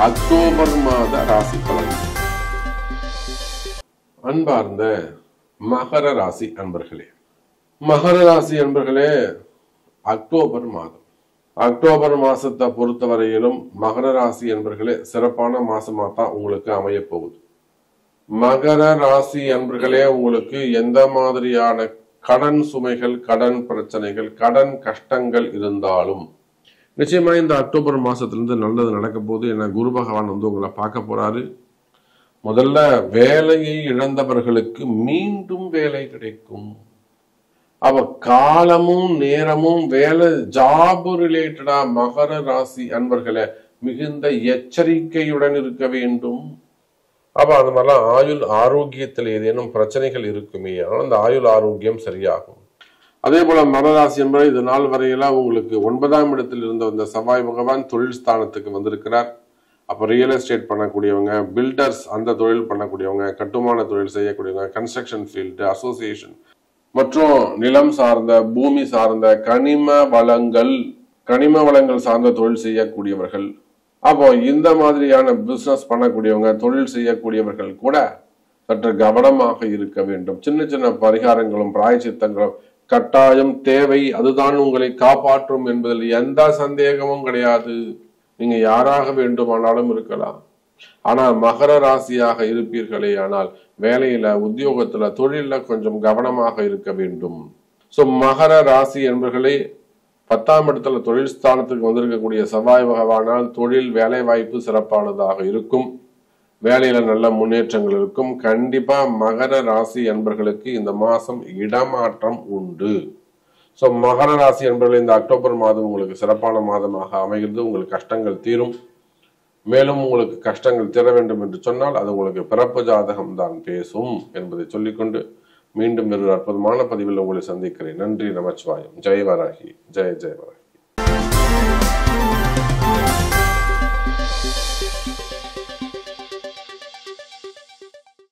October மாத ராசி பலன். அன்பார்ந்த மகர ராசி அன்பர்களே, மகர ராசி அன்பர்களே, அக்டோபர் மாசத்தை பொறுத்தவரையிலும் மகர ராசி அன்பர்களே சிறப்பான மாசமா தான் உங்களுக்கு அமைய போகுது. மகர ராசி அன்பர்களே, உங்களுக்கு எந்த மாதிரியான கடன் சுமைகள், கடன் பிரச்சனைகள், கடன் கஷ்டங்கள் இருந்தாலும் நிச்சயமா இந்த அக்டோபர் மாசத்திலிருந்து நல்லது நடக்க போகுது. ஏன்னா குரு பகவான் உங்களை பார்க்க போறாரு. முதல்ல வேலையை இழந்தவர்களுக்கு மீண்டும் வேலை கிடைக்கும். அவ காலமும் நேரமும் வேலை ஜாப் ரிலேட்டடா மகர ராசி அன்பர்களை மிகுந்த எச்சரிக்கையுடன் இருக்க வேண்டும். அப்ப அது மாதிரிலாம் ஆயுள் ஆரோக்கியத்தில் ஏதேனும் பிரச்சனைகள் இருக்குமே, ஆனால் அந்த ஆயுள் ஆரோக்கியம் சரியாகும். அதே போல மகராசி என்பது இது நாள் வரையெல்லாம் உங்களுக்கு 9ஆம் இடத்தில் இருந்த இந்த செவ்வாய் பகவான் தொழில் ஸ்தானத்துக்கு வந்திருக்கிறார். அப்ப ரியல் எஸ்டேட் பண்ணக்கூடியவங்க, பில்டர்ஸ் அந்த தொழில் பண்ணக்கூடியவங்க, கட்டுமான தொழில் செய்யக்கூடியவங்க, கன்ஸ்ட்ரக்ஷன் ஃபீல்டு, அசோசியேஷன் மற்றும் நிலம் சார்ந்த, பூமி சார்ந்த, கனிம வளங்கள் சார்ந்த தொழில் செய்யக்கூடியவர்கள், அப்போ இந்த மாதிரியான பிசினஸ் பண்ணக்கூடியவங்க, தொழில் செய்யக்கூடியவர்கள் கூட சற்று கவனமாக இருக்க வேண்டும். சின்ன சின்ன பரிகாரங்களும் பிராயச்சித்தங்களும் கட்டாயம் தேவை. அதுதான் உங்களை காப்பாற்றும் என்பதில் எந்த சந்தேகமும் கிடையாது. நீங்க யாராக வேண்டுமானாலும் இருக்கலாம். ஆனால் மகர ராசியாக இருப்பீர்களே ஆனால் வேலையில, உத்தியோகத்துல, தொழில கொஞ்சம் கவனமாக இருக்க வேண்டும். சோ மகர ராசி என்பவர்களே, 10ஆம் இடத்துல தொழில் ஸ்தானத்துக்கு வந்திருக்கக்கூடிய செவ்வாய் பகவானால் தொழில் வேலை வாய்ப்பு சிறப்பானதாக இருக்கும். வேலையில நல்ல முன்னேற்றங்கள் இருக்கும். கண்டிப்பா மகர ராசி என்பர்களுக்கு இந்த மாசம் இடமாற்றம் உண்டு. சோ மகர ராசி என்பவர்கள் இந்த அக்டோபர் மாதம் உங்களுக்கு சிறப்பான மாதமாக அமைகிறது. உங்களுக்கு கஷ்டங்கள் தீரும். மேலும் உங்களுக்கு கஷ்டங்கள் தீர வேண்டும் என்று சொன்னால் அது உங்களுக்கு பிறப்பு ஜாதகம் தான் பேசும் என்பதை சொல்லிக்கொண்டு மீண்டும் ஒரு அற்புதமான பதிவில் உங்களை சந்திக்கிறேன். நன்றி, நமச்சிவாயம். ஜெய் வராகி, ஜெய் ஜெய் வராகி.